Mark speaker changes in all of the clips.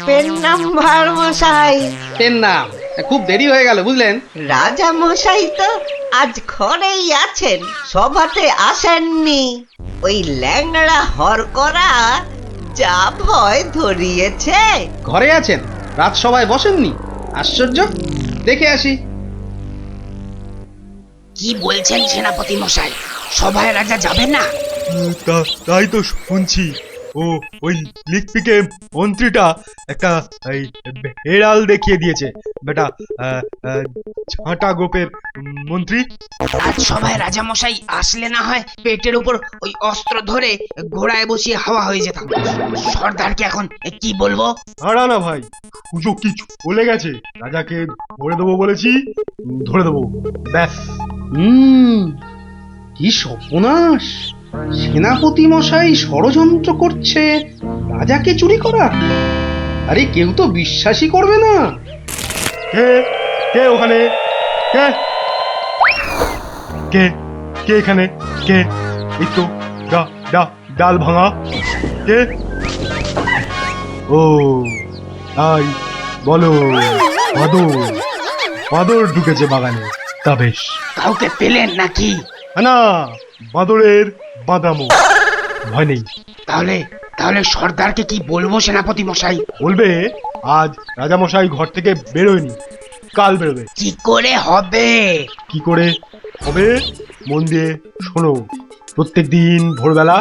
Speaker 1: Pen number মশাই।
Speaker 2: Pen নাম। খুব দেরি হয়ে গেল বুঝলেন।
Speaker 1: রাজা মশাই তো আজ ঘরেই আছেন, সভাতে আসেননি। ওই ল্যাংড়া হরকরা যা ভয় ধরিয়েছে।
Speaker 2: ঘরে আছেন, রাজসভায় বসেননি? আশ্চর্য, দেখে আসি।
Speaker 3: কি বলছেন সেনাপতি মশাই, সভায় রাজা যাবে না?
Speaker 4: তাই তো শুনছি। ও ওই লিকপিকে মন্ত্রীটা একটা এই হেড়াল দেখিয়ে দিয়েছে বেটা। ঝাঁটা গোপের মন্ত্রী।
Speaker 3: আজ সভায় রাজা মশাই আসলে না হয় পেটের উপর ওই অস্ত্র ধরে ঘোড়ায় বসিয়ে হাওয়া হয়ে যেতাম। সর্দারকে এখন কি বলবো?
Speaker 4: হারা না ভাই, সুযোগ কি চলে গেছে। রাজাকে ধরে দেবো বলেছি, ধরে দেবো, ব্যাস।
Speaker 2: কি সর্বনাশ! সেনাপতি মশাই ষড়যন্ত্র করছে রাজাকে চুরি করা। আরে কেউ তো বিশ্বাসই করবে না।
Speaker 4: কে কে ওখানে? কে কে কে এখানে? কে? এই তো ডাল ভাঙা। কে? ও তাই বলো। বাদর ঢুকেছে বাগানে। তা বেশ।
Speaker 3: কাউকে পেলেন নাকি?
Speaker 4: না, বাদরের বাদামো, ভয় নেই।
Speaker 3: তাহলে তাহলে সর্দারকে কি বলবো সেনাপতি মশাই?
Speaker 4: বলবে আজ রাজামশাই ঘর থেকে বেরোয়নি, কাল বেরোবে।
Speaker 3: কি করে হবে?
Speaker 4: কি করে হবে মন দিয়ে শোনো। প্রত্যেক দিন ভোরবেলা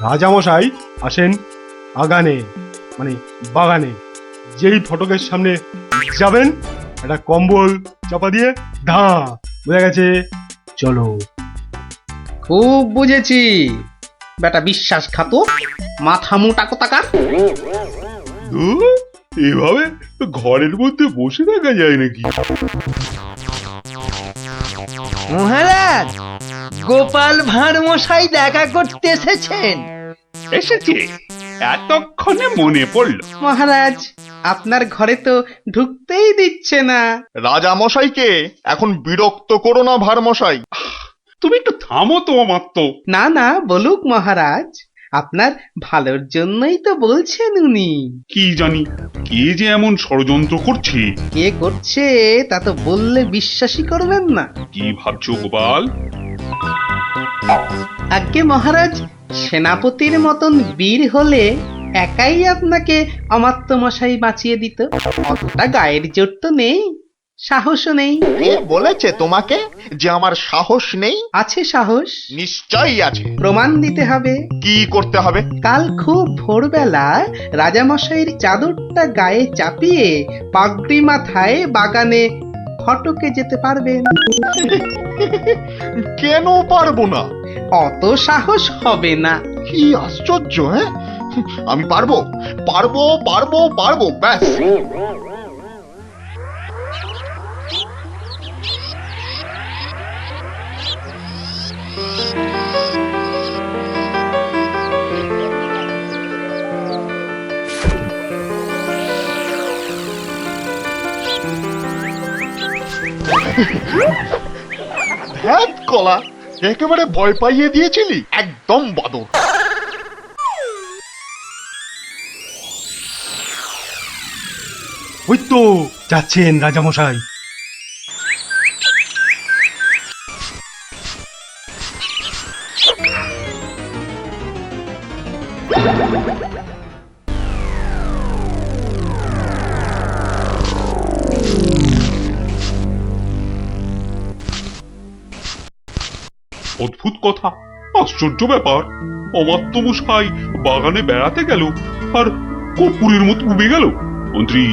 Speaker 4: রাজামশাই আসেন আগানে, মানে বাগানে। যেই ফটকের সামনে যাবেন, একটা কম্বল চাপা দিয়ে ধা, বোঝা গেছে? চলো।
Speaker 2: খুব বুঝেছি, বেটা বিশ্বাসঘাতক, মাথা মোটা কোথাকার।
Speaker 4: এভাবে ঘরের মধ্যে বসে থাকা যায় নাকি?
Speaker 5: মহারাজ, গোপাল ভাঁড় মশাই দেখা করতে এসেছেন।
Speaker 6: এসেছে, এতক্ষণে মনে পড়লো।
Speaker 2: মহারাজ, আপনার ঘরে তো ঢুকতেই দিচ্ছে না।
Speaker 7: রাজা মশাইকে এখন বিরক্ত করো না ভার মশাই।
Speaker 6: তুমি একটু থামো তো অমাত্য।
Speaker 2: না না, বলুক মহারাজ, আপনার ভালোর জন্যই তো বলছেন উনি।
Speaker 6: কি জানি কে যে এমন ষড়যন্ত্র করছে।
Speaker 2: কে করছে তা তো বললে বিশ্বাসই করবেন না।
Speaker 6: কি ভাবছো গোপাল?
Speaker 2: আজ্ঞে মহারাজ, সেনাপতির মতন বীর হলে একাই আপনাকে অমাত্য মশাই বাঁচিয়ে দিত। অতটা গায়ের জোর তো নেই, সাহসও নেই।
Speaker 7: কে বলেছে তোমাকে যে আমার সাহস নেই?
Speaker 2: আছে সাহস,
Speaker 7: নিশ্চয়ই আছে।
Speaker 2: প্রমাণ দিতে হবে।
Speaker 7: কি করতে হবে?
Speaker 2: কাল খুব ভোরবেলা রাজামশাইয়ের চাদরটা গায়ে চাপিয়ে পাগড়ি মাথায় বাগানে ফটকে যেতে পারবেন।
Speaker 7: কেন পারবো না?
Speaker 2: অত সাহস হবে না।
Speaker 7: কি আশ্চর্য! হ্যাঁ, আমি পারবো পারবো পারবো পারবো, ব্যাস। ধ্যাত কলা, একেবারে ভয় পাইয়ে দিয়েছিলি। একদম বাদর।
Speaker 4: ওই তো যাচ্ছেন রাজামশাই।
Speaker 6: অদ্ভুত কথা, আশ্চর্য ব্যাপার। অমাত্য মশাই বাগানে বেড়াতে গেল আর কর্পূরের মতো উবে গেল। মন্ত্রী,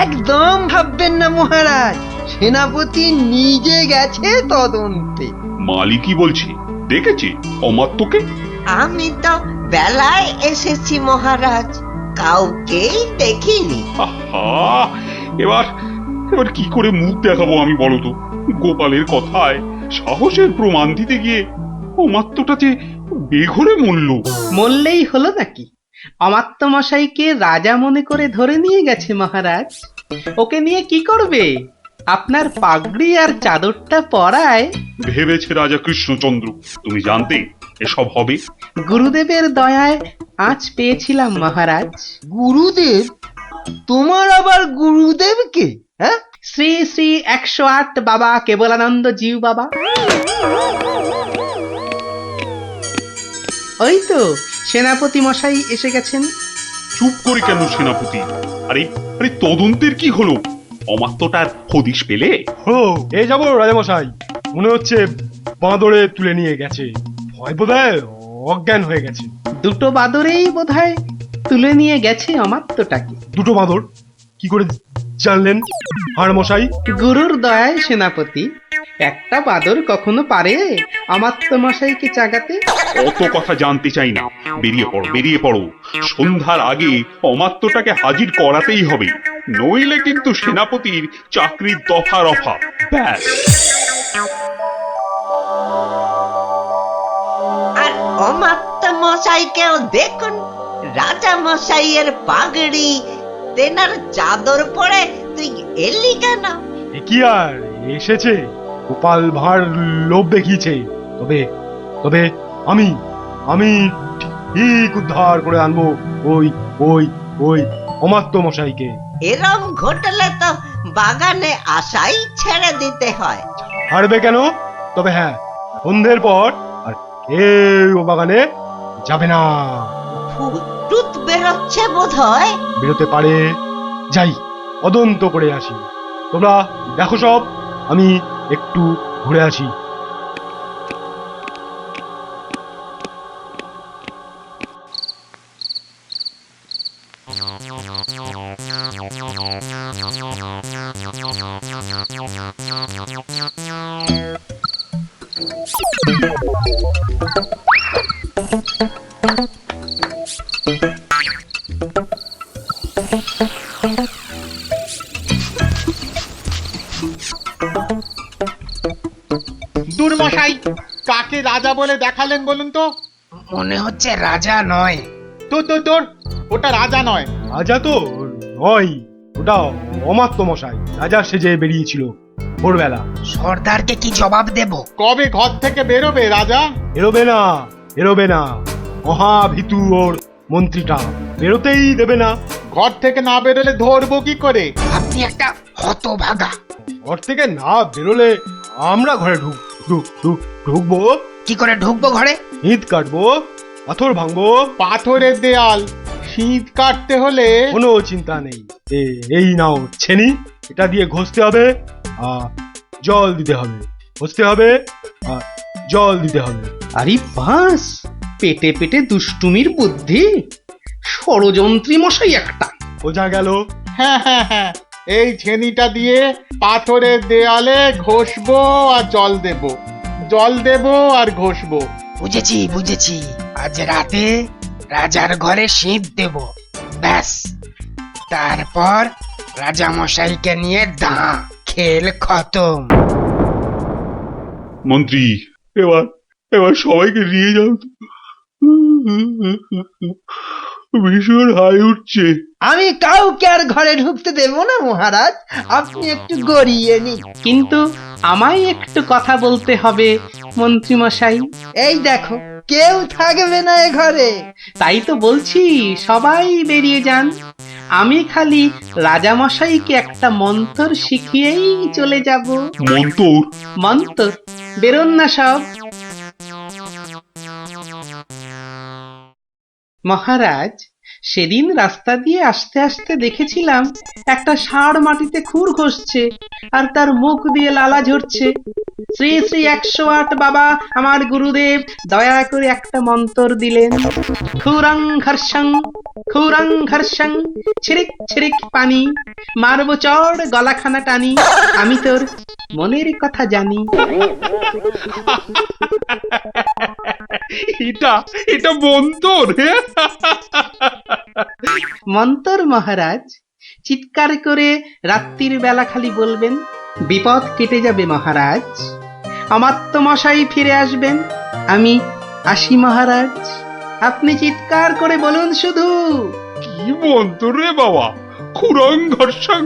Speaker 5: একদম ভাববেন না মহারাজ, সেনাপতি নিজে গেছে তদন্তে।
Speaker 6: মালিকই বলছে দেখেছে অমাত্যকে।
Speaker 1: আমি তো বেলায় এসেছি মহারাজ, কাউকেই দেখিনি।
Speaker 6: আহা, এবার এবার কি করে মুখ দেখাবো আমি বলো তো? গোপালের কথায় সাহসের প্রমাণ দিতে গিয়ে অমাত্যটা যে বেঘরে মরল।
Speaker 2: মরলেই হলো নাকি? অমাত্য মশাইকে রাজা মনে করে ধরে নিয়ে গেছে মহারাজ। ওকে নিয়ে কি করবে? আপনার পাগড়ি আর চাদরটা পরায়।
Speaker 6: ভেবেছে রাজা কৃষ্ণচন্দ্র। তুমি জানতে এসব হবে?
Speaker 2: গুরুদেবের দয়ায় আজ পেয়েছিলাম মহারাজ।
Speaker 5: গুরুদেব? তোমার আবার গুরুদেব কে? হ্যাঁ,
Speaker 2: শ্রী শ্রী 108 বাবা কেবলানন্দ জিউ বাবা। ওই তো সেনাপতি মশাই এসে গেছেন।
Speaker 6: চুপ করে কেন সেনাপতি? আরে আরে তদন্তের কি হলো? অমাত্যটার হদিশ পেলে?
Speaker 4: ও এ যাবো রাজামশাই, মনে হচ্ছে বাঁদরে তুলে নিয়ে গেছে। ভয় বোধহয় অজ্ঞান হয়ে গেছে।
Speaker 2: দুটো বাদরেই বোধহয় তুলে নিয়ে গেছে অমাত্যটাকে।
Speaker 4: দুটো বাঁদর কি করে জানলেন হাড় মশাই?
Speaker 2: গুরুর দয়ায় সেনাপতি। একটা বাদর কখনো পারে অমাত্য মশাইকে চাগাতে?
Speaker 6: অত কথা জানতে চাই না, বেরিয়ে পড়ো বেরিয়ে পড়ো। সন্ধ্যার আগে অমাত্যটাকে হাজির করাতেই হবে, নইলে কিন্তু সেনাপতির চাকরির দফা রফা। ব্যাস।
Speaker 1: আর অমাত্য মশাইকেও দেখুন, রাজা মশাইয়ের পাগড়ি তেনার চাদর পরে তুই এলি কেন?
Speaker 4: এ কি আর এসেছে, গোপাল ভাঁড় লোভ দেখিয়েছে। তবে তবে আমি আমি ঠিক উদ্ধার করে আনবো ওই ওই ওই অমাত্য মশাইকে।
Speaker 1: এরম ঘটলে তো বাগানে আসাই ছেড়ে দিতে হয়।
Speaker 4: হারবে কেন? তবে হ্যাঁ, সন্ধ্যের পর আর কেউ বাগানে যাবে না।
Speaker 1: টুত বেরোচ্ছে বোধ হয়।
Speaker 4: বেরোতে পারে, যাই তদন্ত করে আসি। তোমরা দেখো সব, আমি একটু ঘুরে আসি।
Speaker 8: দুর্মশাই, কাকে রাজা বলে দেখালেন বলুন তো?
Speaker 3: মনে হচ্ছে রাজা নয়।
Speaker 8: তোর ওটা রাজা নয়।
Speaker 4: রাজা তো নয়, ওটা অমাত্য মশাই রাজা সেজে বেরিয়েছিল ভোরবেলা।
Speaker 3: সর্দারকে কি জবাব দেব?
Speaker 8: কবে ঘর থেকে বেরোবে রাজা?
Speaker 4: এরোবে না, এরোবে না। মহাভীতু ওর মন্ত্রীটা, বেরোতেই দেবে না।
Speaker 8: ঘর থেকে না বেরোলে ধরবো কি করে?
Speaker 3: আপনি একটা হতভাগা।
Speaker 4: ঘর থেকে না বেরোলে আমরা ঘরে ঢুকবো,
Speaker 3: কি করে ঢুকবো ঘরে?
Speaker 4: ইট কাটবো, পাথর ভাঙবো।
Speaker 8: পাথরের দেয়াল, শীত কাটতে হলে
Speaker 4: কোনো চিন্তা নেই। এই নাও ছেনি, এটা দিয়ে ঘষতে হবে আর জল দিতে হবে, ঘষতে হবে আর জল দিতে হবে।
Speaker 2: আরে বাস, পেটে পেটে দুষ্টুমির বুদ্ধি, ষড়যন্ত্রী মশাই একটা।
Speaker 4: বোঝা গেল?
Speaker 8: হ্যাঁ, এই ছেনিটা দিয়ে পাথরের দেয়ালে ঘষবো আর জল দেবো আর ঘষবো।
Speaker 3: বুঝেছি। আজ রাতে রাজার ঘরে শীত দেব, ব্যাস। তারপর রাজা মশাইকে নিয়ে খেল খতম।
Speaker 6: মন্ত্রী, এবার এবার সবাইকে নিয়ে যাও তো। ভীষণ হাই উঠছে।
Speaker 5: আমি কাউকে আর ঘরে ঢুকতে দেব না মহারাজ, আপনি একটু গড়িয়ে নিন।
Speaker 2: কিন্তু আমায় একটু কথা বলতে হবে মন্ত্রী মশাই।
Speaker 5: এই দেখো, কেউ থাকবে না এ ঘরে।
Speaker 2: তাই তো বলছি, সবাই বেরিয়ে যান। আমি খালি রাজামশাইকে একটা মন্ত্র শিখিয়েই চলে যাব।
Speaker 6: মন্তর?
Speaker 2: মন্ত্র, বেরোন না সব। মহারাজ, সেদিন রাস্তা দিয়ে আসতে আসতে দেখেছিলাম একটা ষাঁড় মাটিতে খুর ঘষছে আর তার মুখ দিয়ে লালা ঝরছে। শ্রী শ্রী 108 বাবা আমার গুরুদেব দয়া করে একটা মন্ত্র দিলেন। খুরং ঘর্ষং ছিরিক ছিরিক পানি, মারবো চড় গলাখানা টানি, আমি তোর মনের কথা জানি।
Speaker 6: এটা মন্তর?
Speaker 2: মন্তর মহারাজ, চিৎকার করে রাত্রির বেলা খালি বলবেন, বিপদ কেটে যাবে মহারাজ, অমাত্য মশাই ফিরে আসবেন, আমি আসি মহারাজ। আপনি চিৎকার করে বলুন শুধু।
Speaker 6: কি মন্তর রে বাবা? খুরং ঘর্ষং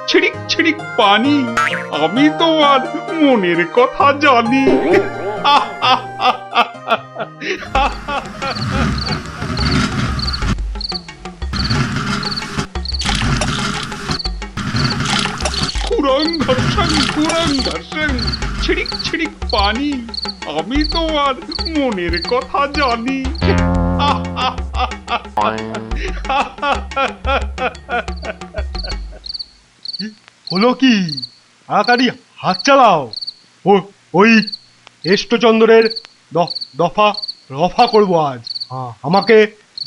Speaker 6: ছিড়িক ছিড়িক পানি, আমি তোমার মনের কথা জানি। কুরং ঘর্ষণ ছিড়িক ছিড়িক পানি, আমি তোমার মনের কথা জানি।
Speaker 4: হলো কি? তাড়াতাড়ি হাত চালাও। ওই এষ্টচন্দ্রের দফা রফা করবো আজ। আমাকে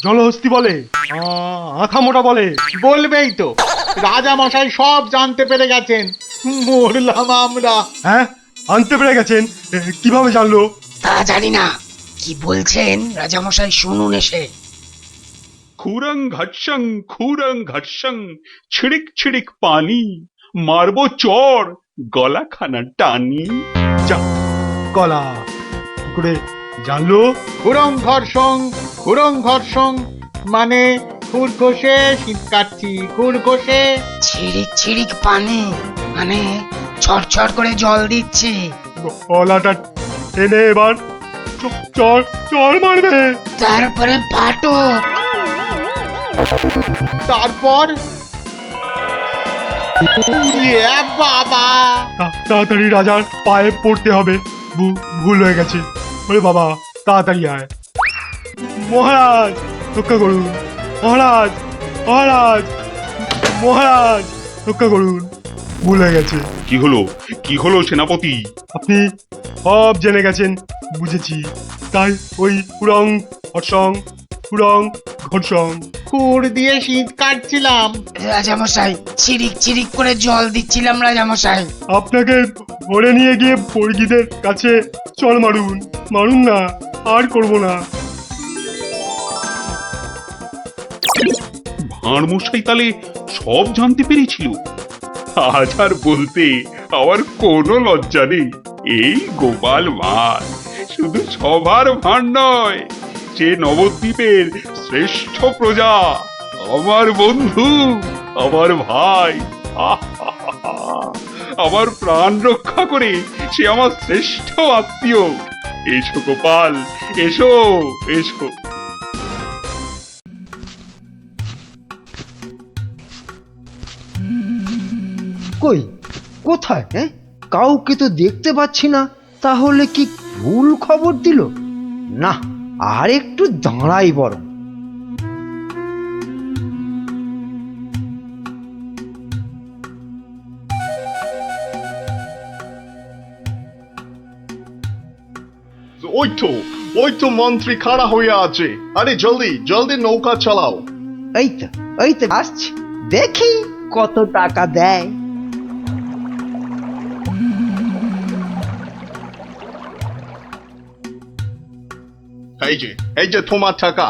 Speaker 4: জলহস্তি বলে, আথা মোটা বলে।
Speaker 8: বলবেই তো, রাজা মশাই সব জানতে পেরে গেছেন। মরলাম আমরা।
Speaker 4: হ্যাঁ, আনতে পেরে গেছেন? কিভাবে জানলো?
Speaker 3: তা জানি না, কি বলছেন রাজামশাই শুনুন এসে।
Speaker 6: খুরং ঘর্ষণ ছিড়িক ছিড়িক পানি, মারবো চর গলাখানা টানি।
Speaker 4: যা কলা, কি করে জানলো?
Speaker 8: খুরং ঘর্ষণ মানে খুর ঘষে শীত কাটছি, খুর ঘষে।
Speaker 3: ছিড়িক ছিড়িক পানি মানে ছড়ছড় করে জল দিচ্ছি।
Speaker 4: কলাটা টেনে এবার চর চর মারবে।
Speaker 3: তারপরে ফাটক।
Speaker 8: তারপর বাবা,
Speaker 4: তাড়াতাড়ি রাজার পায়ে পড়তে হবে। ভুল হয়ে গেছে। ওরে বাবা, তাড়াতাড়ি আয়। মহারাজ রক্ষা করুন, মহারাজ মহারাজ মহারাজ রক্ষা করুন, ভুল হয়ে গেছে।
Speaker 6: কি হলো সেনাপতি?
Speaker 4: আপনি সব জেনে গেছেন, বুঝেছি। তাই ওই খুরং ঘর্ষণ
Speaker 8: খুর দিয়ে শীত কাটছিলাম।
Speaker 3: রাজামশাই চিরিক চিরিক করে জল দিচ্ছিলাম রাজামশাই।
Speaker 4: আপনাকে ধরে নিয়ে গিয়ে বর্গীদের কাছে চল মারুন না, আর করব না।
Speaker 6: ভাঁড় মশাই তাহলে সব জানতে পেরেছিল। আজ আর বলতে আমার কোনো লজ্জা নেই। এই গোপাল ভাঁড় শুধু সবার ভাঁড় নয়, সে নবদ্বীপের শ্রেষ্ঠ প্রজা, আমার বন্ধু, আমার ভাই। আমার প্রাণ রক্ষা করে সে আমার শ্রেষ্ঠ আত্মীয়। এসো গোপাল, এসো এসো।
Speaker 5: কই, কোথায়? হ্যাঁ, কাউকে তো দেখতে পাচ্ছি না। তাহলে কি ভুল খবর দিল? না, আর একটু দাঁড়াই বরং।
Speaker 7: ওই তো মন্ত্রী খাড়া হয়ে আছে। আরে জলদি জলদি নৌকা চালাও।
Speaker 5: এই তো আসছে, দেখি কত টাকা দেয়।
Speaker 7: এই যে তোমার টাকা।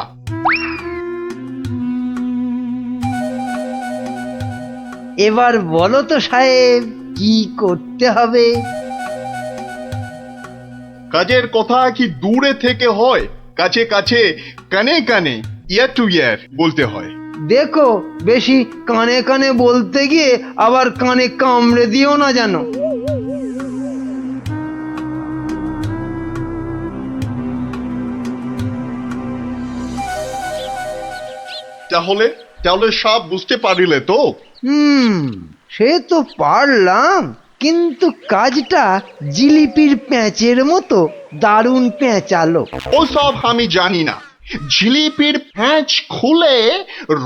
Speaker 5: এবার বলো তো সাহেব, কি করতে হবে?
Speaker 7: কাজের কথা কি দূরে থেকে হয়? কাছে কাছে, কানে কানে, ইয়ার টু ইয়ার বলতে হয়।
Speaker 5: দেখো, বেশি কানে কানে বলতে গিয়ে আবার কানে কামড়ে দিও না জানো।
Speaker 7: তাহলে সব বুঝতে পারিলে তো?
Speaker 5: সে তো পারলাম, কিন্তু কাজটা জিলিপির প্যাঁচের মতো দারুণ পেঁচালো।
Speaker 7: ও সব আমি জানি না। জিলিপির প্যাঁচ খুলে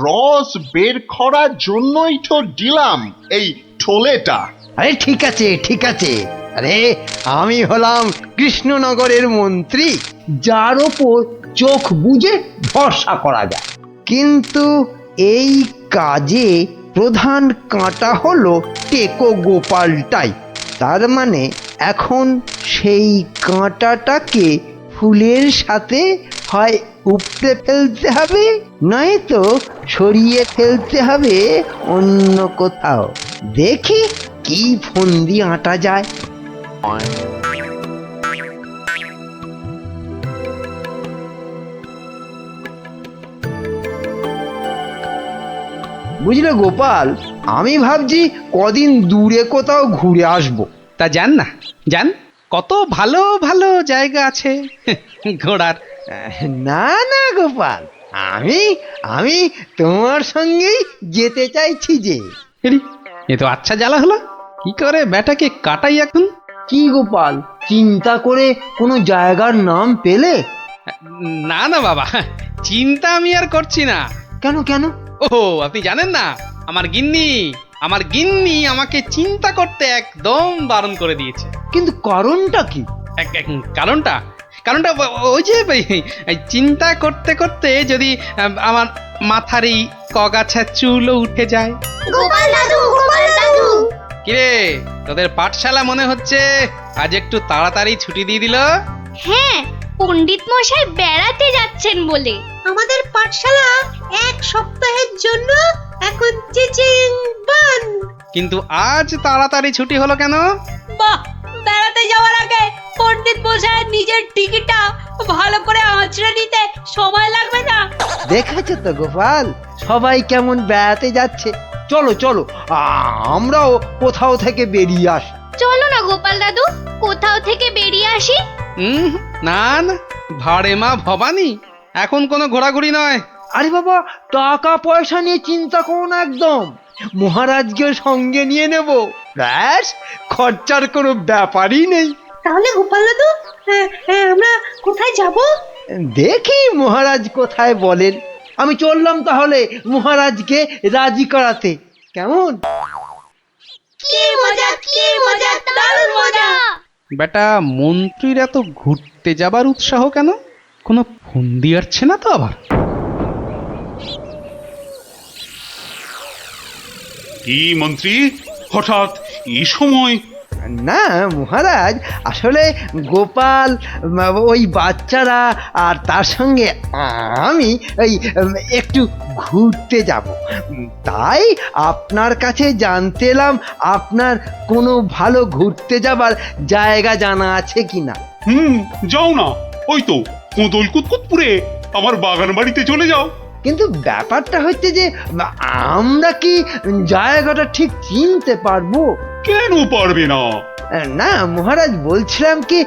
Speaker 7: রস বের করার জন্যই তো দিলাম এই ঠোলেটা।
Speaker 5: আরে ঠিক আছে। আরে আমি হলাম কৃষ্ণনগরের মন্ত্রী, যার ওপর চোখ বুজে ভরসা করা যায়। কিন্তু এই কাজে প্রধান কাঁটা হলো টেকো গোপালটাই। তার মানে এখন সেই কাঁটাটাকে ফুলের সাথে হয় উপড়ে ফেলতে হবে, নয়তো সরিয়ে ফেলতে হবে অন্য কোথাও। দেখি কি ফন্দি আঁটা যায়। বুঝলে গোপাল, আমি ভাবছি কদিন দূরে কোথাও ঘুরে আসবো।
Speaker 2: তা যান না, যান, কত ভালো ভালো জায়গা আছে ঘোরার।
Speaker 5: না না গোপাল, আমি আমি তোমার সঙ্গেই যেতে চাইছি যে।
Speaker 2: এরি, এ তো আচ্ছা জ্বালা হলো। কি করে বেটাকে কাটাই এখন?
Speaker 5: কি গোপাল, চিন্তা করে কোনো জায়গার নাম পেলে?
Speaker 2: না না বাবা, চিন্তা আমি আর করছি না।
Speaker 5: কেন কেন?
Speaker 2: ও আপনি জানেন না, আমার গিন্নি আমাকে চিন্তা করতে একদম বারণ করে দিয়েছে।
Speaker 5: কিন্তু কারণটা কি?
Speaker 2: কারণটা কারণটা ওই যে এই চিন্তা করতে করতে যদি আমার মাথার এই কগাছা চুলও উঠে যায়।
Speaker 9: গোপাল দাদু, গোপাল দাদু।
Speaker 2: কিরে, তোদের পাঠশালা মনে হচ্ছে আজ একটু তাড়াতাড়ি ছুটি দিয়ে দিল।
Speaker 9: হ্যাঁ, পণ্ডিত মশাই বেড়াতে যাচ্ছেন বলে।
Speaker 10: আমাদের পাঠশালা এক সপ্তাহের জন্য এখন চিচিং বন্ধ।
Speaker 2: কিন্তু আজ তাড়াতাড়ি ছুটি হলো কেন?
Speaker 10: বাহ, বেড়াতে যাওয়ার আগে পণ্ডিত মশাই নিজের টিকিটটা ভালো করে আঁচড়ে নিতে সময় লাগবে না?
Speaker 5: দেখেছো তো গোপাল, সবাই কেমন বেড়াতে যাচ্ছে। চলো চলো, আমরাও কোথাও থেকে বেরিয়ে আসি।
Speaker 9: চলো না গোপাল দাদু, কোথাও থেকে বেরিয়ে আসি।
Speaker 2: না না, ভাড়ে মা ভবানী, এখন কোনো ঘোরাঘুরি নয়।
Speaker 5: আরে বাবা, টাকা পয়সা নিয়ে চিন্তা করো না একদম। মহারাজকে সঙ্গে নিয়ে নেব, ব্যাস, খরচার কোনো ব্যাপারই নেই।
Speaker 10: তাহলে গোপাল দাদু, আমরা কোথায় যাব?
Speaker 5: দেখি মহারাজ কোথায় বলেন। আমি চললাম তাহলে মহারাজকে রাজি করাতে। কেমন?
Speaker 10: কি মজা, কি মজা, দারুণ মজা।
Speaker 2: বেটা মন্ত্রীর এত ঘুরতে যাবার উৎসাহ কেন? কোনো ফন্দি আসছে না তো আবার?
Speaker 6: কি মন্ত্রী, হঠাৎ এই সময়?
Speaker 5: না মহারাজ, আসলে গোপাল, ওই বাচ্চারা আর তার সঙ্গে আমি এই একটু ঘুরতে যাব। তাই আপনার কাছে জানতে এলাম আপনার কোনো ভালো ঘুরতে যাবার জায়গা জানা আছে কিনা।
Speaker 6: যাও না, ওই তো কোদল কুতকুতপুরে আমার বাগান বাড়িতে চলে যাও।
Speaker 5: কিন্তু ব্যাপারটা হচ্ছে যে আমরা কি জায়গাটা ঠিক চিনতে পারবো?
Speaker 6: কেন পারবে না?
Speaker 5: না মহারাজ, বলছিলাম কি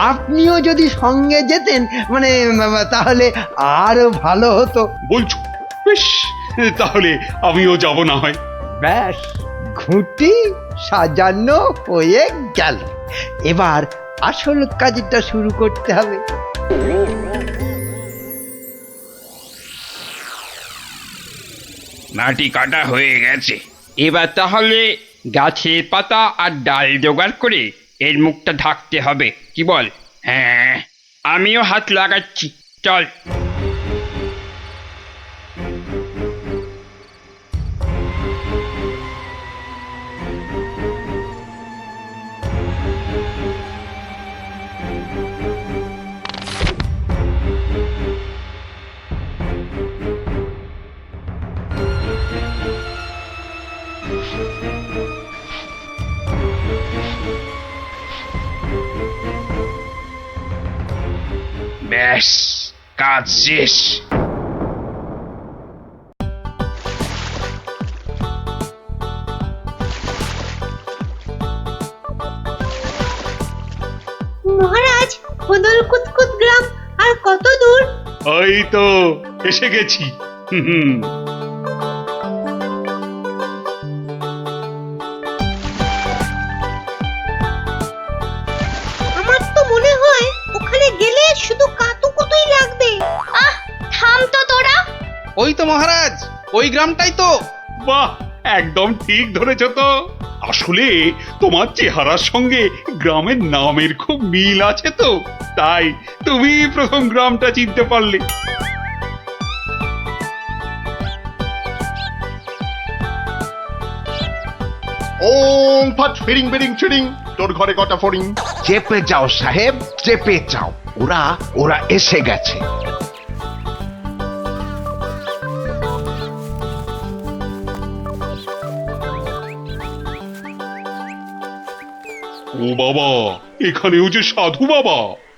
Speaker 5: আপনিও যদি সঙ্গে যেতেন, মানে তাহলে আরো ভালো হতো।
Speaker 6: বলছো? বেশ, তাহলে আমিও যাব না হয়।
Speaker 5: ব্যাস, ঘুঁটি সাজানো হয়ে গেল। এবার আসল কাজটা শুরু করতে হবে।
Speaker 11: মাটি কাটা হয়ে গেছে, এবার তাহলে গাছের পাতা আর ডাল জোগাড় করে এর মুখটা ঢাকতে হবে, কি বল? হ্যাঁ, আমিও হাত লাগাচ্ছি, চল। ব্যাস, কাজ শেষ।
Speaker 10: মহারাজ, কোদল কুতকুত গ্রাম আর কত দূর?
Speaker 6: ওই তো এসে গেছি।
Speaker 10: আমার তো মনে হয় ওখানে গেলে শুধু কাতুকুতুই লাগবে।
Speaker 9: থাম তো তোরা।
Speaker 2: ওই তো মহারাজ, ওই গ্রামটাই তো।
Speaker 6: বাহ, একদম ঠিক ধরেছ তো। আসলে তোমার চেহারার সঙ্গে গ্রামের নামের খুব মিল আছে তো, তাই তুমি প্রথম গ্রামটা চিনতে পারলে।
Speaker 7: ওম ফট ফিরিং বিরিং চিরিং, তোর ঘরে কটা ফড়িং?
Speaker 12: চেপে যাও সাহেব, চেপে যাও, ওরা ওরা এসে গেছে।
Speaker 6: ও বাবা, এখানেও যে সাধু বাবা।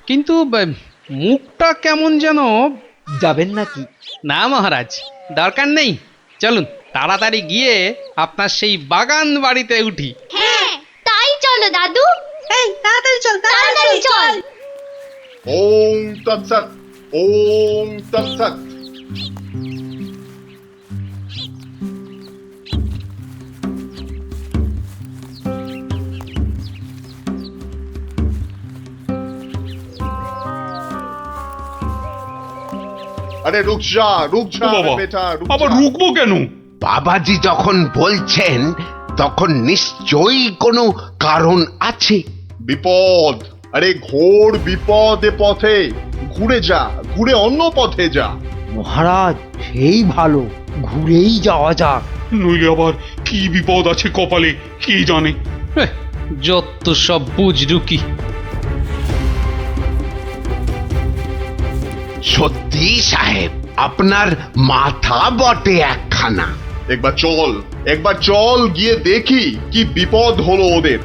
Speaker 2: কিন্তু মুখটা কেমন যেন।
Speaker 5: যাবেন নাকি?
Speaker 2: না মহারাজ, দরকার নেই, চলুন তাড়াতাড়ি গিয়ে আপনার সেই বাগান বাড়িতে উঠি।
Speaker 9: হ্যাঁ, তাই চলো দাদু।
Speaker 10: এই তাড়াতাড়ি চল তাড়াতাড়ি চল
Speaker 7: ওম তৎসৎ, ওম তৎসৎ। আরে রুক যা
Speaker 6: বাবা,
Speaker 7: বেটা, রুক
Speaker 6: আবার
Speaker 7: যা।
Speaker 6: রুকবো কেন?
Speaker 12: বাবাজি যখন বলছেন তখন নিশ্চয়ই কোনো কারণ আছে।
Speaker 7: বিপদ, আরে ঘোর বিপদে পথে, ঘুরে যা, ঘুরে অন্য পথে যা।
Speaker 5: মহারাজ সেই ভালো, ঘুরেই যাওয়া যাক।
Speaker 6: নইলে আবার কি বিপদ আছে কপালে কে জানে।
Speaker 2: যত সব বুঝরুকি।
Speaker 12: সত্যি সাহেব, আপনার মাথা বটে একখানা।
Speaker 7: একবার চল গিয়ে দেখি কি বিপদ হলো ওদের।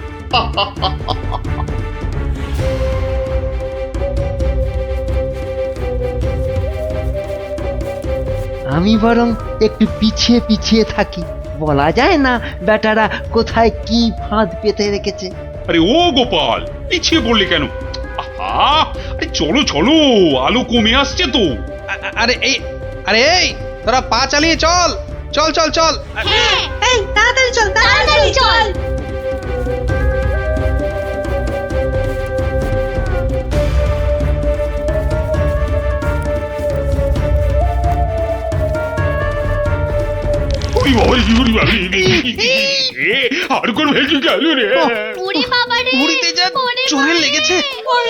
Speaker 5: আমি বরং একটু পিছিয়ে পিছিয়ে থাকি, বলা যায় না বেটারা কোথায় কি ফাঁদ পেতে রেখেছে।
Speaker 6: আরে ও গোপাল, পিছিয়ে পড়লে কেন? আহা, আরে চলো চলো, আলো কমে আসছে তো।
Speaker 2: আরে এই তোরা পা চালিয়ে চল চল চল চল।
Speaker 10: এই তাড়াতাড়ি চল তাড়াতাড়ি চল
Speaker 6: ওরে বাবা, ওরে বাবা, আর কোন ভেঙে গেল রে।
Speaker 9: ওরে বাবা রে
Speaker 2: উড়িতে যা চোরে লেগেছে।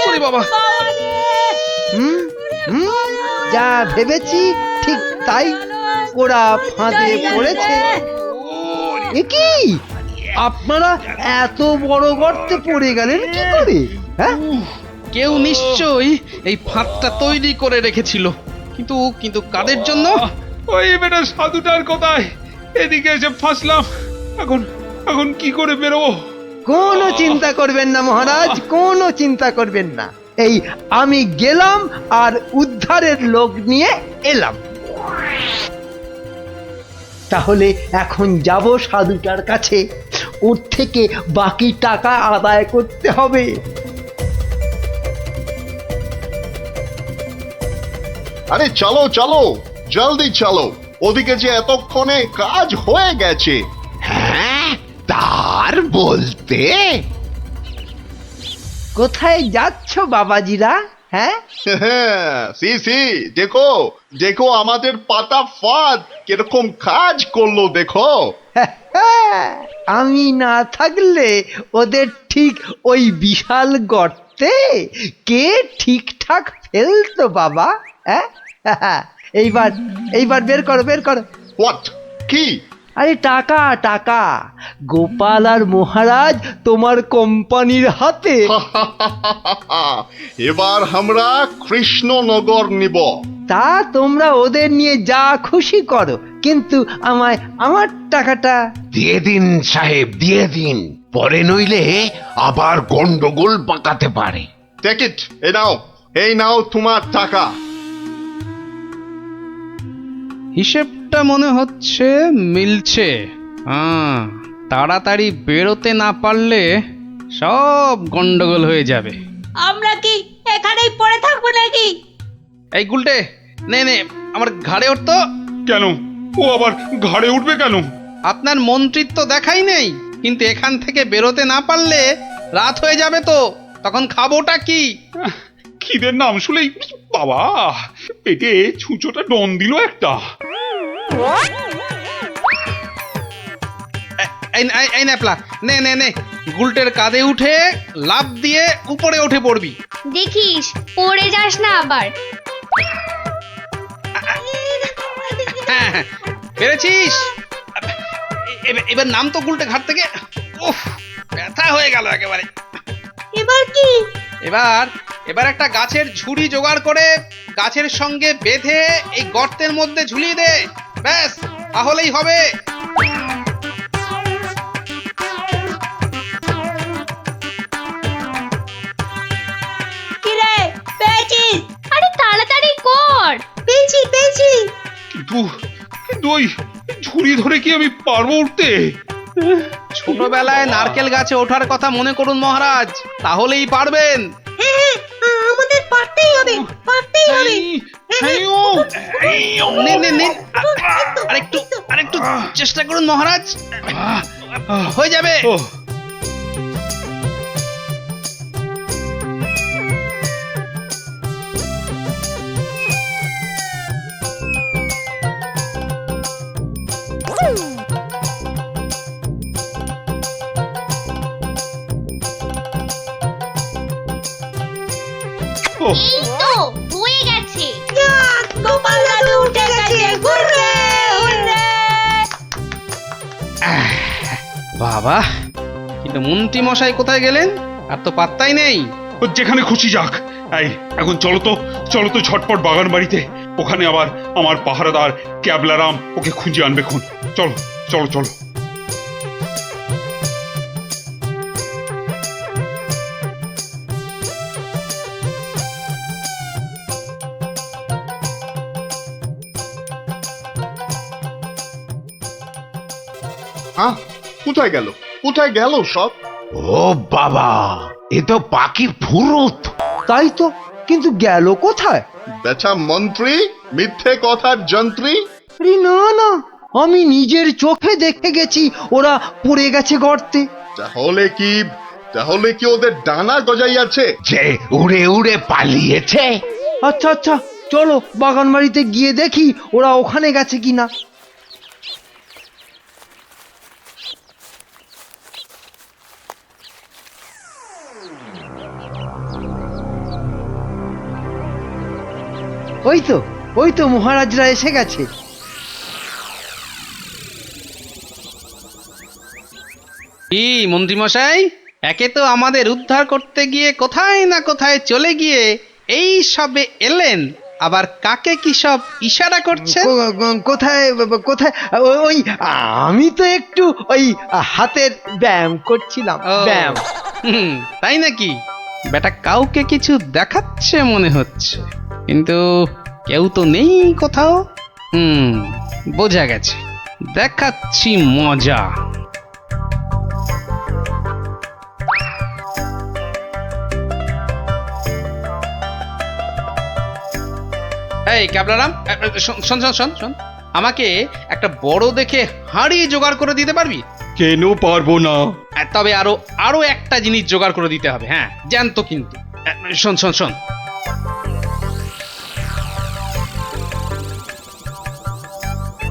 Speaker 2: ওরে বাবা,
Speaker 5: হুম হুম, যা ভেবেছি ঠিক তাই, ওরা ফাঁদে পড়েছে। এ কি, আপনারা এত বড় গর্তে পড়ে গেলেন কি করে? হ্যাঁ,
Speaker 2: কেউ নিশ্চয়ই এই ফাঁদটা তৈরি করে রেখেছিল, কিন্তু কিন্তু কাদের জন্য?
Speaker 6: ওই বেটা সাধুটার কথায় এদিকে এসে ফাঁসলাম। এখন এখন কি করে বেরোবো?
Speaker 5: কোনো চিন্তা করবেন না মহারাজ, কোনো চিন্তা করবেন না। এই আমি গেলাম আর উদ্ধারের লোক নিয়ে এলাম। তাহলে এখন যাব সাধুটার কাছে, ওর থেকে বাকি টাকা আদায় করতে হবে।
Speaker 7: আরে চলো চলো, জলদি চলো, ওদিকে যে এতক্ষণে কাজ হয়ে গেছে।
Speaker 12: হ্যাঁ, তার বলতে
Speaker 5: কোথায় যাচ্ছ বাবাজিরা? হ্যাঁ,
Speaker 7: সি দেখো দেখো আমাদের পাতা ফাঁদ কিরকম কাজ করলো দেখো।
Speaker 5: আমি না থাকলে ওদের ঠিক ওই বিশাল গর্তে কে ঠিকঠাক ফেলতো বাবা? হ্যাঁ, এইবার এইবার বের করো বের করো।
Speaker 7: হোয়াট, কি?
Speaker 5: আরে টাকা টাকা, গোপাল আর মহারাজ তোমার কোম্পানির হাতে।
Speaker 7: এবার আমরা কৃষ্ণনগর নিব।
Speaker 5: তা তোমরা ওদের নিয়ে যা খুশি করো, কিন্তু আমায় আমার টাকাটা
Speaker 12: দিয়ে দিন সাহেব, দিয়ে দিন, পরে নইলে আবার গন্ডগোল পাকাতে পারে।
Speaker 7: টেক ইট, এই নাও তোমার টাকা।
Speaker 2: হিসেবটা মনে হচ্ছে মিলছে। তাড়াতাড়ি বেরোতে না পারলে সব গন্ডগোল হয়ে যাবে।
Speaker 10: আমরা কি এখানেই পড়ে থাকবো নাকি?
Speaker 2: এই গুলটে, নে নে আমার ঘাড়ে উঠতো।
Speaker 6: কেন, ও আবার ঘাড়ে উঠবে কেন?
Speaker 2: আপনার মন্ত্রিত্ব দেখাই নেই, কিন্তু এখান থেকে বেরোতে না পারলে রাত হয়ে যাবে তো, তখন খাবোটা কি?
Speaker 6: খিদের নাম শুলেই বাবা পেটে ছুঁচোটা ডন দিল একটা।
Speaker 2: এই ন্যাপলা, নে নে নে, গুলটের কাঁধে উঠে লাফ দিয়ে উপরে উঠে পড়বি।
Speaker 9: দেখিস পড়ে যাস না আবার।
Speaker 2: হ্যাঁ, পেরেছিস? এবার নাম তো গুলটে ঘাট থেকে। উফ, ব্যথা হয়ে গেল একেবারে।
Speaker 10: এবার কি?
Speaker 2: এবার একটা গাছের ঝুড়ি জোগাড় করে গাছের সঙ্গে বেঁধে এই গর্তের মধ্যে ঝুলিয়ে দে, ব্যাস তাহলেই হবে।
Speaker 10: কিরে, পেয়েছিস?
Speaker 9: আরে তাড়াতাড়ি কর।
Speaker 10: পেয়েছি
Speaker 6: কিন্তু ওই ঝুড়ি ধরে কি আমি পারবো উঠতে?
Speaker 2: ছোটবেলায় নারকেল গাছে ওঠার কথা মনে করুন মহারাজ, তাহলেই পারবেন।
Speaker 10: আমাদের পারতেই হবে, পারতেই হবে।
Speaker 2: নিন, নিন, নিন। আরেকটু চেষ্টা করুন মহারাজ, হয়ে যাবে।
Speaker 9: এই তো হয়ে গেছে।
Speaker 10: গোপাল দাদু উঠে গেছে, হুররে হুররে।
Speaker 2: বাবা, কিন্তু মন্ত্রী মশাই কোথায় গেলেন? আর তো পাত্তাই নেই।
Speaker 6: ও যেখানে খুশি যাক। এই এখন চলো তো ঝটপট বাগান বাড়িতে। ওখানে আবার আমার পাহারাদার ক্যাবলারাম ওকে খুঁজে আনবে খুন। চলো চলো চলো।
Speaker 7: হ্যাঁ, কোথায় গেল কোথায় গেল সব?
Speaker 12: ও বাবা, এ তো পাখির ফুরুত।
Speaker 5: তাই তো, কিন্তু গেল কোথায়?
Speaker 7: বেটা মন্ত্রী, মিথ্যে কথার যন্ত্রী।
Speaker 5: আরে না না, আমি নিজের চোখে দেখে গেছি ওরা পড়ে গেছে গর্তে।
Speaker 7: তাহলে কি ওদের ডানা গজাইয়াছে?
Speaker 12: যে উড়ে উড়ে পালিয়েছে।
Speaker 5: আচ্ছা আচ্ছা, চলো বাগান বাড়িতে গিয়ে দেখি ওরা ওখানে গেছে কিনা। ওই তো মহারাজরা এসে গেছে।
Speaker 2: কি মন্ত্রী মশাই, একে তো আমাদের উদ্ধার করতে গিয়ে কোথায় না কোথায় চলে গিয়ে এই সবে এলেন, আবার কাকে কি সব ইশারা করছেন?
Speaker 5: কোথায় কোথায়? ওই আমি তো একটু ওই হাতের ব্যায়াম করছিলাম। ব্যায়াম।
Speaker 2: তাই নাকি? বেটা কাউকে কিছু দেখাচ্ছে মনে হচ্ছে, কিন্তু কেউ তো নেই কোথাও। বোঝা গেছে, দেখাচ্ছি মজা। এই ক্যাবলারাম, শোন শোন শোন শোন, আমাকে একটা বড় দেখে হাঁড়ি জোগাড় করে দিতে পারবি?
Speaker 4: কেন পারবো না?
Speaker 2: তবে আরো একটা জিনিস জোগাড় করে দিতে হবে। হ্যাঁ, জানতো কিন্তু। শোন শোন শোন,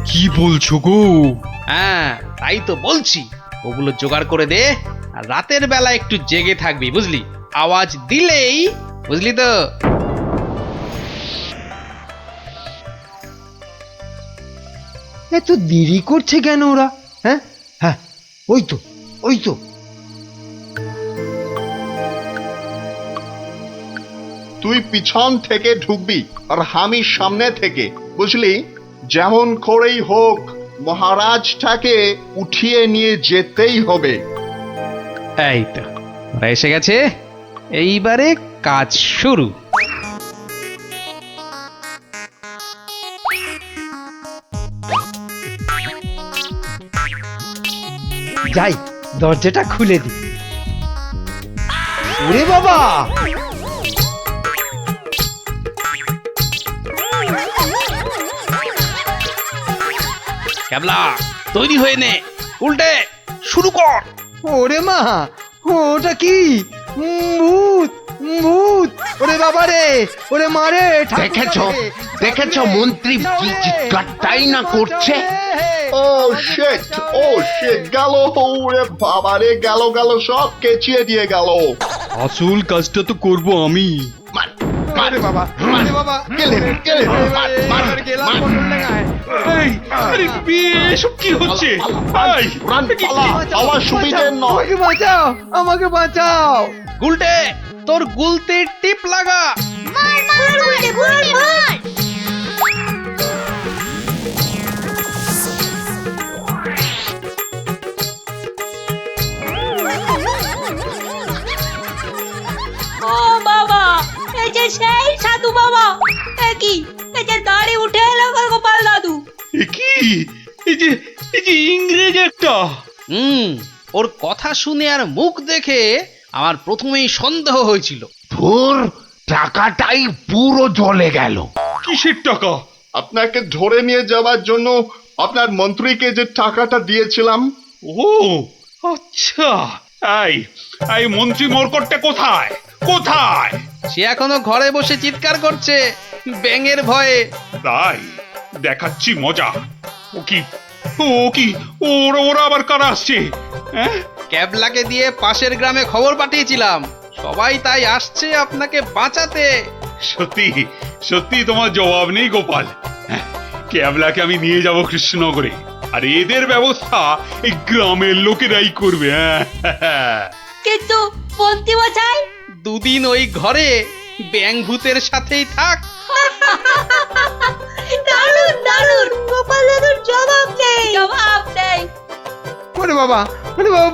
Speaker 4: কি বলছো গো?
Speaker 2: হ্যাঁ তাই তো বলছি, ওগুলো জোগাড় করে দে, আর রাতের বেলা একটু জেগে থাকবি, বুঝলি? আওয়াজ দিলেই, বুঝলি তো?
Speaker 5: এত দেরি করছে কেন ওরা? হ্যাঁ হ্যাঁ, ওই তো।
Speaker 7: তুই পিছন থেকে ঢুকবি আর আমি সামনে থেকে, বুঝলি? যেমন করেই হোক মহারাজটাকে উঠিয়ে নিয়ে যেতেই হবে।
Speaker 2: এই তো ওরা এসে গেছে, এইবারে কাজ শুরু।
Speaker 5: যাই, দরজাটা খুলে দি। ওরে বাবা,
Speaker 2: ক্যাবলা তৈরি হয়ে নে, উল্টে শুরু কর।
Speaker 5: ওরে মা, ওটা কি? ভূত ভূত! ওরে বাবা রে, ওরে মারে!
Speaker 12: দেখেছো মন্ত্রী কি চিৎকারটাই না করছে?
Speaker 7: ও শিট, গেল! ওরে বাবা রে, গেল সব কেচিয়ে দিয়ে গেল।
Speaker 4: আসল কাজটা তো করব আমি।
Speaker 5: আরে বাবা, আরে বাবা, গেলাম কন্ট্রোল লাগায়।
Speaker 6: এই আরে এসব কি হচ্ছে? এই
Speaker 7: আমার সুবিধে নয়।
Speaker 5: আমাকে বাঁচাও।
Speaker 2: গুলটে, তোর গুলতির টিপ লাগা।
Speaker 9: মার মার মার মার মার।
Speaker 10: ও বাবা, এই যে সেই সাধু বাবা, কি এই যে দাঁড়ি উঠে এলো গোপাল দাদু।
Speaker 6: কি এই যে ইংরেজ একটা!
Speaker 2: ওর কথা শুনে আর মুখ দেখে আমার প্রথমেই সন্দেহ হয়েছিল।
Speaker 12: তোর টাকাটাই পুরো জ্বলে গেল।
Speaker 6: কিসের টাকা?
Speaker 7: আপনাকে ধরে নিয়ে যাওয়ার জন্য আপনার মন্ত্রীকে যে টাকাটা দিয়েছিলাম।
Speaker 6: ও আচ্ছা, এই মন্ত্রী মরকটটা কোথায় কোথায়?
Speaker 2: সে এখনো ঘরে বসে চিৎকার করছে ব্যাঙের ভয়ে।
Speaker 6: তাই দেখাচ্ছি মজা। ও কি ওরা আবার কারা আসছে? হ্যাঁ,
Speaker 2: ক্যাবলাকে দিয়ে পাশের গ্রামে খবর পাঠিয়েছিলাম, সবাই তাই আসছে আপনাকে বাঁচাতে।
Speaker 6: সত্যি সত্যি তোমার জবাব নেই গোপাল। হ্যাঁ, ক্যাবলাকে আমি নিয়ে যাব কৃষ্ণনগরে, আর এদের ব্যবস্থা এই গ্রামের লোকেরাই করবে। হ্যাঁ,
Speaker 10: কিন্তু মন্ত্রী মশাই,
Speaker 2: দুদিন ওই ঘরে ব্যাঙ ভূতের সাথেই থাক।
Speaker 10: দারুণ দারুণ, গোপাল দাদুর জবাব নেই, জবাব নেই।
Speaker 5: ওরে বাবা,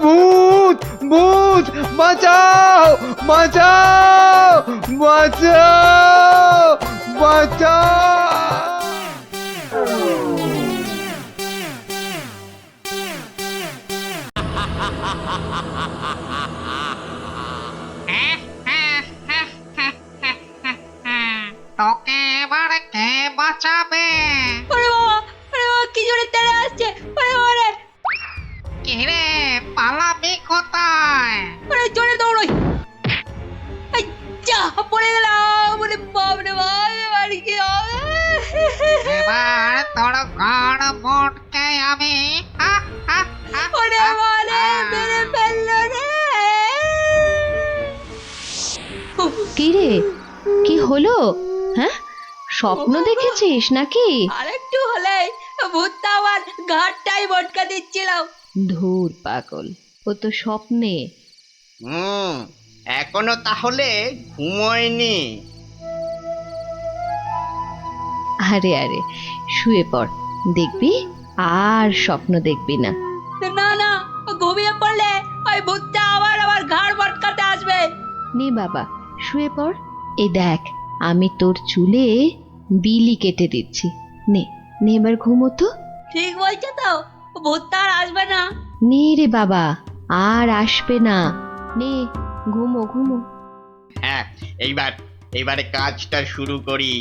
Speaker 5: ভূত ভূত, বাঁচাও বাঁচাও বাঁচাও বাঁচাও।
Speaker 3: তোকে এবার কে বাঁচাবে?
Speaker 10: ওরে বাবা, কি জোরে তেড়ে আসছে! ওরে ওরে
Speaker 3: কে রে, পালাবি কোথায়?
Speaker 10: ওরে, জোরে দৌড়ই! এই যা, পড়ে গেলাম! ওরে বাপ রে বাপ, এবার কি হবে?
Speaker 3: এবার তোর গড় মোটকে আমি
Speaker 10: ওরে বাবা, মেরে ফেললো রে!
Speaker 13: কি রে, কি হলো? হ্যাঁ, স্বপ্ন দেখেছিস নাকি?
Speaker 10: আরেকটু হলেই ভূতটা আমার ঘাটটাই মটকা দিচ্ছিল।
Speaker 13: ধুর পাগল, ও তো স্বপ্নে।
Speaker 1: এখনো তাহলে ঘুমোয়নি?
Speaker 13: আরে আরে, শুয়ে পড়, দেখবি আর স্বপ্ন দেখবি না।
Speaker 10: না না, ঘুমিয়ে পড়লে ওই ভূতটা আবার আমার ঘাড় মটকাতে আসবে।
Speaker 13: নে বাবা, শুয়ে পড়। এই দেখ, আমি তোর চুলে বিলি কেটে দিচ্ছি। নে নে, এবার ঘুমো তো।
Speaker 10: ঠিক বলছো তো, ভূতটা আর আসবে না?
Speaker 13: নে রে বাবা, আর আসবে না। নে, ঘুমো ঘুমো।
Speaker 1: হ্যাঁ, এইবারে কাজটা শুরু করি।